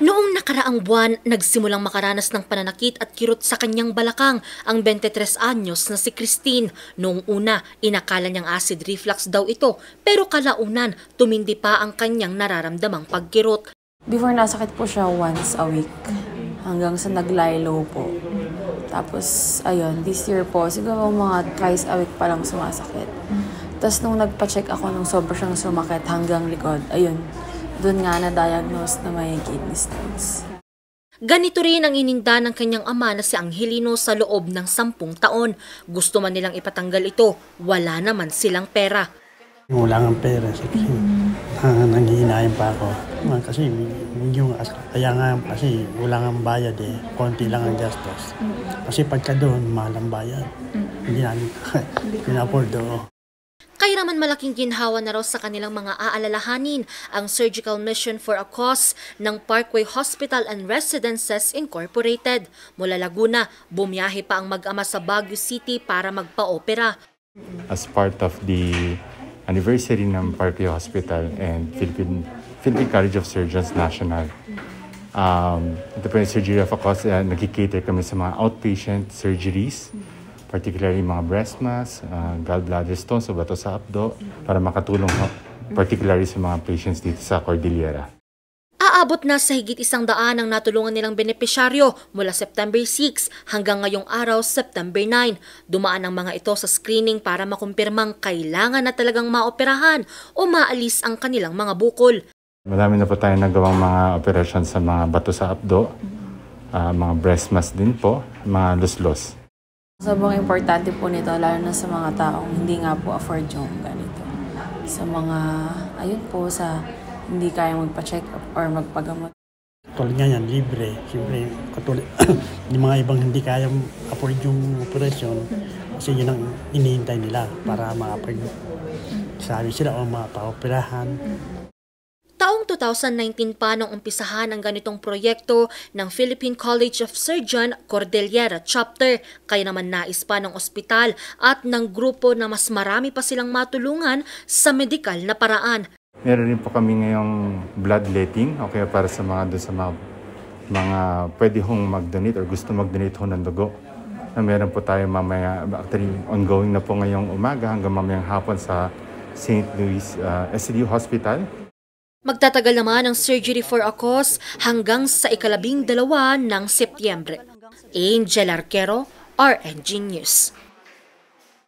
Noong nakaraang buwan, nagsimulang makaranas ng pananakit at kirot sa kanyang balakang ang 23 anyos na si Christine. Noong una, inakala niyang acid reflux daw ito, pero kalaunan, tumindi pa ang kanyang nararamdamang pagkirot. Before, nasakit po siya once a week hanggang sa nag-lie low po. Tapos, ayun, this year po, siguro mga twice a week pa lang sumasakit. Tapos nung nagpa-check ako nung sobra siyang sumakit hanggang likod, ayun, doon nga na-diagnose na may kidney stones. Ganito rin ang ininda ng kanyang ama na si Angelino sa loob ng 10 taon. Gusto man nilang ipatanggal ito, wala naman silang pera. Wala nga pera kasi nanghihinayan pa ako. Kasi kaya nga kasi wala nga bayad konti lang ang gastos. Kasi pagka doon, mahal ang bayad. Hindi namin pina-afford doon. Kaya naman malaking ginhawa na raw sa kanilang mga aalalahanin ang surgical mission for a cause ng Parkway Hospital and Residences Incorporated. Mula Laguna, bumiyahe pa ang mag-ama sa Baguio City para magpa-opera. As part of the anniversary ng Parkway Hospital and Philippine College of Surgeons National, ito po yung surgery of a cause, nagkikater kami sa mga outpatient surgeries, particularly mga breast mass, gallbladder stones o bato sa abdo, para makatulong particularly sa mga patients dito sa Cordillera. Aabot na sa higit 100 ang natulungan nilang benepisyaryo mula September 6 hanggang ngayong araw, September 9. Dumaan ang mga ito sa screening para makumpirmang kailangan na talagang maoperahan o maalis ang kanilang mga bukol. Marami na po tayong nagawang mga operasyon sa mga bato sa abdo, mga breast mass din po, mga luslos. Sobrang importante po nito, lalo na sa mga taong hindi nga po afford yung ganito. Sa mga, ayun po, sa hindi kayang magpa-check up or magpagamot. Tulad nga yan, libre. Siyempre, katulad yung mga ibang hindi kayang afford yung operasyon kasi yun ang inihintay nila para makapag-sabi sila o mapa-operahan. Taong 2019 pa nung umpisahan ang ganitong proyekto ng Philippine College of Surgeons Cordillera Chapter, kaya naman nais pa ng ospital at ng grupo na mas marami pa silang matulungan sa medikal na paraan. Meron rin po kami ngayong bloodletting, okay, para sa mga pwede hong mag-donate or gusto mag-donate ho ng dugo. Meron po tayo mamaya, actually ongoing na po ngayong umaga hanggang mamayang hapon sa St. Louis SCDU Hospital. Magtatagal naman ang surgery for a cause hanggang sa ika-12 ng Setyembre. Angel Arquero, RNG News.